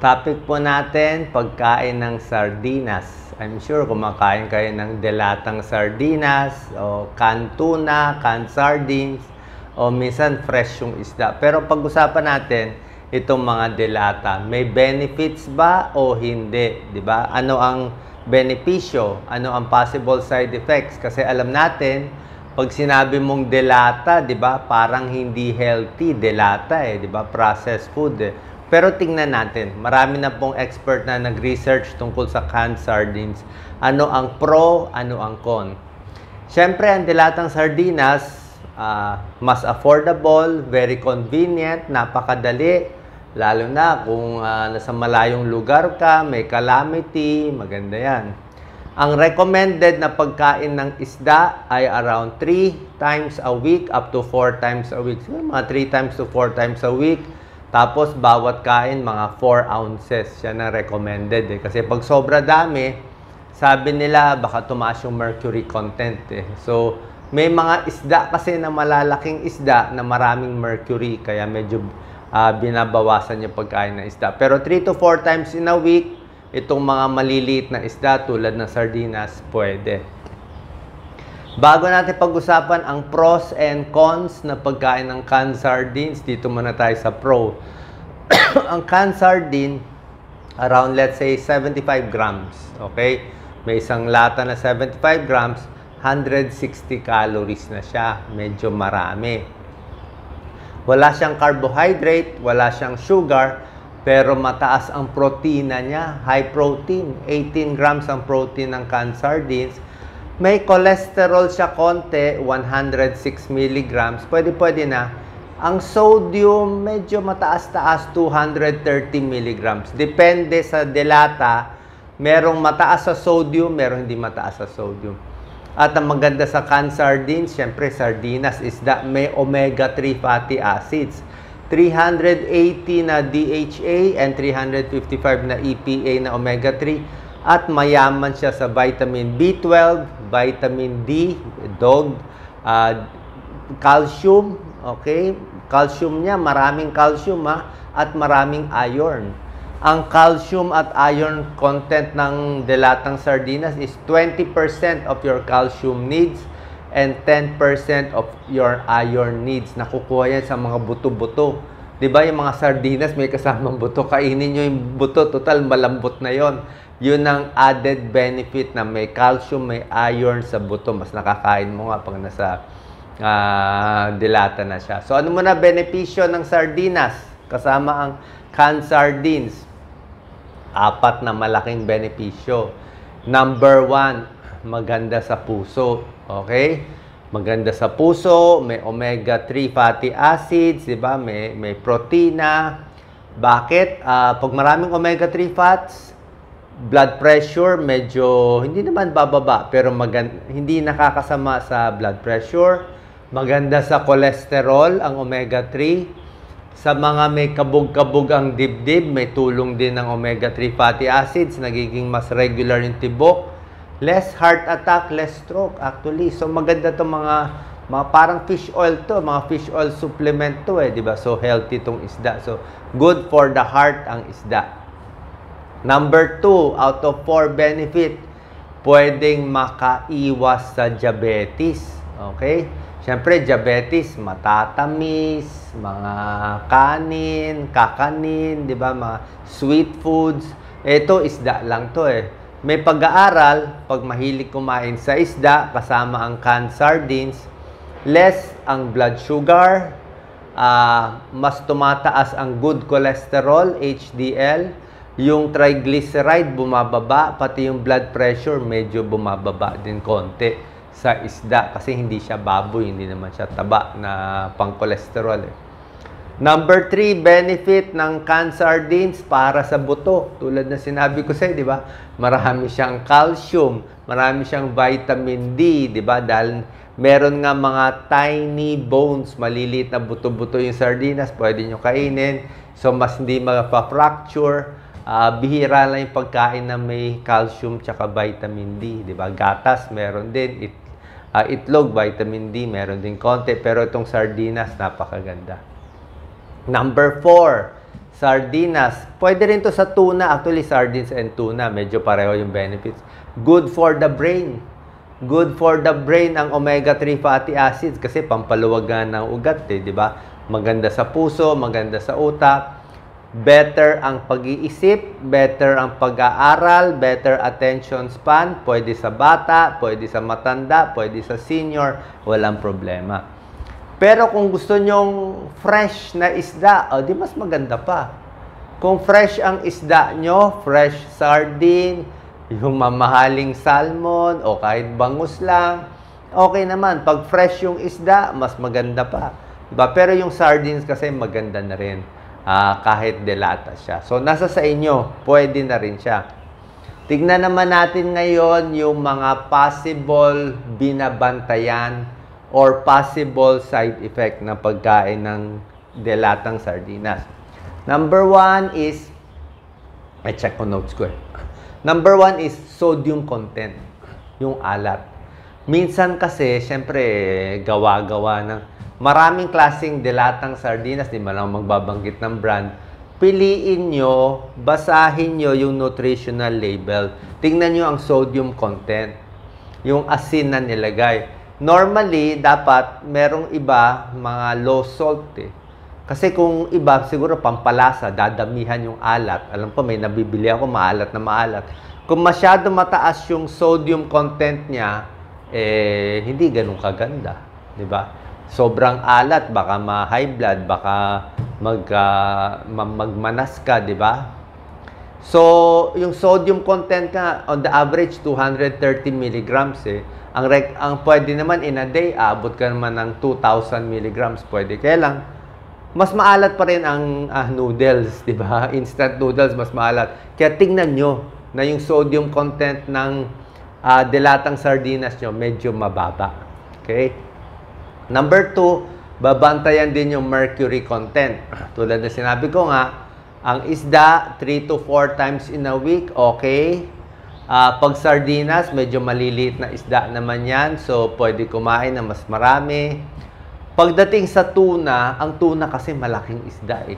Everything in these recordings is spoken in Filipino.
Topic po natin, pagkain ng sardinas. I'm sure kumakain kayo ng delatang sardinas o canned tuna, canned sardines o minsan fresh yung isda. Pero pag-usapan natin itong mga delata, may benefits ba o hindi, 'di ba? Ano ang benepisyo? Ano ang possible side effects? Kasi alam natin, pag sinabi mong delata, 'di ba? Parang hindi healthy delata 'di ba? Processed food. Pero tingnan natin, marami na pong expert na nag-research tungkol sa canned sardines. Ano ang pro, ano ang con? Siyempre, ang delatang sardinas, mas affordable, very convenient, napakadali. Lalo na kung nasa malayong lugar ka, may calamity, maganda yan. Ang recommended na pagkain ng isda ay around 3 times a week up to 4 times a week. So, mga 3 times to 4 times a week. Tapos, bawat kain, mga 4 ounces. Yan ang recommended. Kasi pag sobra dami, sabi nila, baka tumaas yung mercury content. So, may mga isda kasi na malalaking isda na maraming mercury. Kaya medyo binabawasan yung pagkain ng isda. Pero 3 to 4 times in a week, itong mga maliliit na isda tulad ng sardinas, pwede. Bago natin pag-usapan ang pros and cons na pagkain ng canned sardines, dito muna tayo sa pro. Ang canned sardine, around let's say 75 grams. Okay? May isang lata na 75 grams, 160 calories na siya. Medyo marami. Wala siyang carbohydrate, wala siyang sugar, pero mataas ang protina niya. High protein. 18 grams ang protein ng canned sardines. May cholesterol siya konti, 106 milligrams. Pwede na. Ang sodium, medyo mataas-taas, 230 milligrams. Depende sa delata. Merong mataas sa sodium, merong hindi mataas sa sodium. At ang maganda sa canned sardines, syempre sardinas, isda, may omega-3 fatty acids. 380 na DHA and 355 na EPA na omega-3. At mayaman siya sa vitamin B12, vitamin D, dog, calcium, okay? Calcium niya, maraming calcium at maraming iron. Ang calcium at iron content ng delatang sardinas is 20% of your calcium needs and 10% of your iron needs. Nakukuha yan sa mga buto-buto. Diba yung mga sardinas may kasamang buto? Kainin nyo yung buto, total malambot na yon. Yun ang added benefit na may calcium, may iron sa buto. Mas nakakain mo nga pag nasa dilata na siya. So, ano muna benepisyo ng sardinas? Kasama ang canned sardines. 4 na malaking benepisyo. Number 1, maganda sa puso. Okay? Maganda sa puso, may omega-3 fatty acids, diba? May protina. Bakit? Pag maraming omega-3 fats, blood pressure medyo hindi naman bababa pero hindi nakakasama sa blood pressure. Maganda sa cholesterol ang omega-3. Sa mga may kabog-kabog ang dibdib, may tulong din ng omega-3 fatty acids, nagiging mas regular yung tibok. Less heart attack, less stroke actually. So maganda to mga parang fish oil to, mga fish oil supplement to di ba? So healthy tong isda. So good for the heart ang isda. Number 2, out of 4 benefit, pwedeng makaiwas sa diabetes. Okay? Siyempre, diabetes, matatamis, mga kanin, kakanin, di ba? Mga sweet foods. Ito, isda lang to May pag-aaral, pag mahilig kumain sa isda, kasama ang canned sardines, less ang blood sugar, mas tumataas ang good cholesterol, HDL, yung triglyceride bumababa, pati yung blood pressure medyo bumababa din konti sa isda kasi hindi siya baboy, hindi naman siya taba na pang-cholesterol Number 3, benefit ng canned sardines para sa buto. Tulad na sinabi ko sa'yo, di ba? Marami siyang calcium, marami siyang vitamin D, di ba? Dahil meron nga mga tiny bones, maliliit na buto-buto yung sardinas, pwede nyo kainin. So, mas hindi magpa-fracture. Bihira lang yung pagkain na may calcium tsaka vitamin D, di ba? Gatas, meron din. Itlog, vitamin D, meron din konti. Pero itong sardinas, napakaganda. Number 4, Sardinas. Pwede rin to sa tuna. Actually, sardines and tuna, medyo pareho yung benefits. Good for the brain. Good for the brain ang omega-3 fatty acids kasi pampaluwag ng ugat, di ba? Maganda sa puso, maganda sa utak. Better ang pag-iisip, better ang pag-aaral, better attention span. Pwede sa bata, pwede sa matanda, pwede sa senior, walang problema. Pero kung gusto nyong fresh na isda, di mas maganda pa. Kung fresh ang isda nyo, fresh sardine, yung mamahaling salmon, o kahit bangus lang, okay naman. Pag fresh yung isda, mas maganda pa. Diba? Pero yung sardines kasi maganda na rin, kahit delata siya. So, nasa sa inyo, pwede na rin siya. Tignan naman natin ngayon yung mga possible binabantayan or possible side effect na pagkain ng delatang sardinas. Number 1 is, I check ko notes ko eh. Number 1 is sodium content, yung alat. Minsan kasi, syempre, gawa-gawa ng maraming klaseng delatang sardinas, di man lang magbabanggit ng brand. Piliin nyo, basahin nyo yung nutritional label. Tingnan nyo ang sodium content, yung asin na nilagay. Normally, dapat merong iba, mga low salt eh. Kasi kung iba, siguro pampalasa, dadamihan yung alat. Alam ko, may nabibili ako, maalat na maalat. Kung masyado mataas yung sodium content niya, hindi ganun kaganda. Diba? Sobrang alat, baka ma-high blood, baka magmanas ka, diba? So, yung sodium content ka, on the average, 230 milligrams eh. Ang pwede naman in a day, abot ka naman ng 2,000 milligrams. Pwede. Kaya lang, mas maalat pa rin ang noodles, di ba? Instant noodles, mas maalat. Kaya tingnan nyo na yung sodium content ng delatang sardinas nyo medyo mababa. Okay? Number 2, babantayan din yung mercury content. Tulad na sinabi ko nga, ang isda, 3 to 4 times in a week, okay. Pag sardinas, medyo maliliit na isda naman yan. So, pwede kumain na mas marami. Pagdating sa tuna, ang tuna kasi malaking isda eh.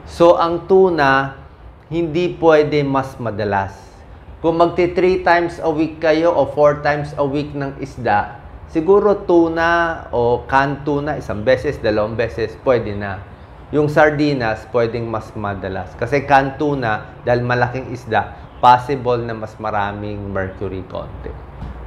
So, ang tuna, hindi pwede mas madalas. Kung magti 3 times a week kayo o 4 times a week ng isda, siguro tuna o canned tuna, 1 beses, 2 beses, pwede na. Yung sardinas, pwedeng mas madalas. Kasi canned tuna, dahil malaking isda, possible na mas maraming mercury content.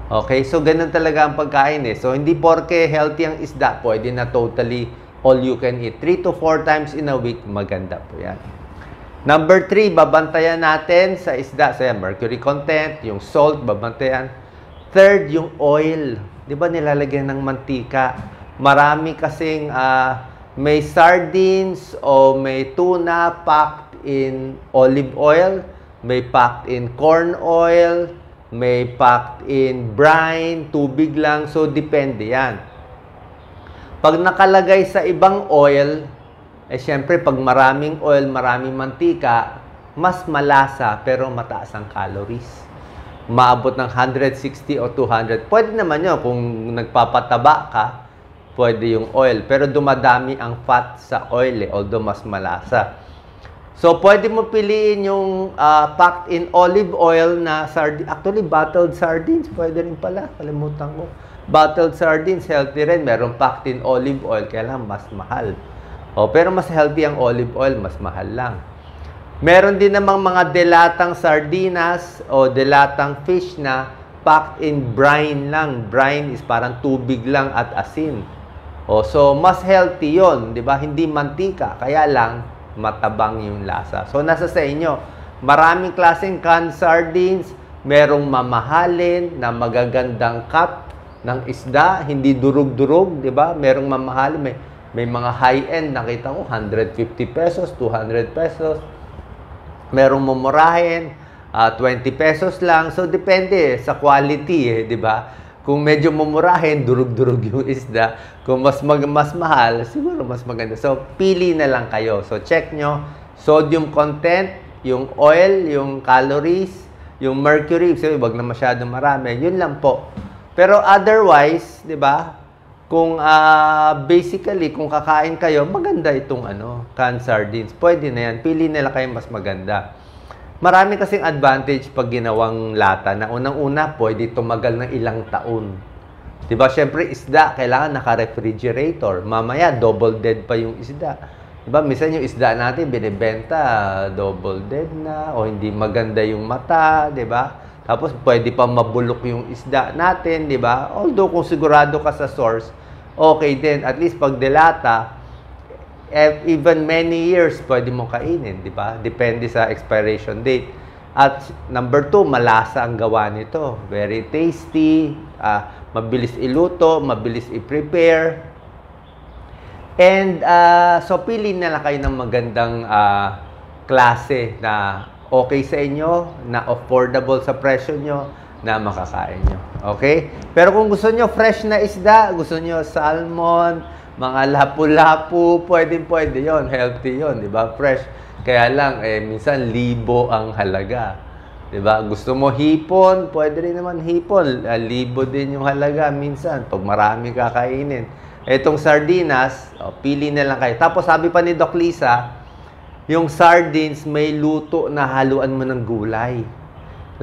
Okay? So, ganun talaga ang pagkain eh. So, hindi porke healthy ang isda, pwede na totally all you can eat. 3 to 4 times in a week, maganda po yan. Number 3, babantayan natin sa isda. So, yan, mercury content, yung salt, babantayan. Third, yung oil. Di ba nilalagyan ng mantika? Marami kasing may sardines o may tuna packed in olive oil, may packed in corn oil, may packed in brine, tubig lang. So, depende yan. Pag nakalagay sa ibang oil, syempre, pag maraming oil, maraming mantika, mas malasa pero mataas ang calories. Maabot ng 160 o 200. Pwede naman yun kung nagpapataba ka, pwede yung oil. Pero dumadami ang fat sa oil although mas malasa. So, pwede mo piliin yung packed in olive oil na sardines. Actually, bottled sardines, pwede rin pala. Kalimutan ko. Bottled sardines, healthy rin. Meron packed in olive oil, kaya lang mas mahal. Pero mas healthy ang olive oil, mas mahal lang. Meron din namang mga delatang sardinas o delatang fish na packed in brine lang. Brine is parang tubig lang at asin. So, mas healthy yon, di ba? Hindi mantika, kaya lang matabang yung lasa. So, nasa sa inyo. Maraming klaseng canned sardines, merong mamahalin na magagandang cut ng isda, hindi durug-durug, di ba? Merong mamahalin, may mga high-end, nakita ko, 150 pesos, 200 pesos. Merong mumurahin, 20 pesos lang. So, depende sa quality, di ba? Kung medyo mumurahin, durug-durug yung isda. Kung mas mahal, siguro mas maganda. So, pili na lang kayo. So, check nyo. Sodium content, yung oil, yung calories, yung mercury. So, wag na masyadong marami. Yun lang po. Pero otherwise, di ba? Kung basically, kung kakain kayo, maganda itong canned sardines. Pwede na yan. Pili nila kayo mas maganda. Marami kasing advantage pag ginawang lata na unang-una, pwede tumagal ng ilang taon. Diba? Siyempre, isda, kailangan naka-refrigerator. Mamaya, double dead pa yung isda. Diba? Minsan yung isda natin, binibenta, double dead na, o hindi maganda yung mata, diba? Tapos, pwede pa mabulok yung isda natin, di ba? Although, kung sigurado ka sa source, okay din. At least, pag delata, even many years, pwede mo kainin, di ba? Depende sa expiration date. At number 2, malasa ang gawa nito. Very tasty, mabilis iluto, mabilis i-prepare. And, so, pili na lang kayo ng magandang klase na okay sa inyo, na affordable sa presyo nyo, na makakain nyo. Okay? Pero kung gusto nyo fresh na isda, gusto nyo salmon, mga lapu-lapu, pwede yon, healthy yon, di ba? Fresh. Kaya lang, minsan libo ang halaga. Di ba? Gusto mo hipon, pwede rin naman hipon. Libo din yung halaga minsan, pag marami kakainin. Itong sardinas, pili na lang kayo. Tapos sabi pa ni Doc Lisa, yung sardines, may luto na haluan mo ng gulay.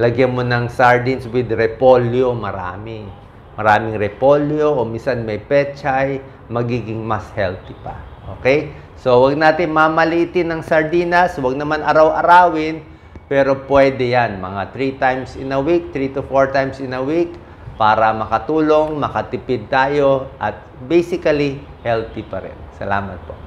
Lagyan mo ng sardines with repolyo, marami. Maraming repolyo, o minsan may pechay, magiging mas healthy pa. Okay? So, wag natin mamalitin ng sardinas, wag naman araw-arawin, pero pwede yan. Mga 3 times in a week, 3 to 4 times in a week, para makatulong, makatipid tayo, at basically, healthy pa rin. Salamat po.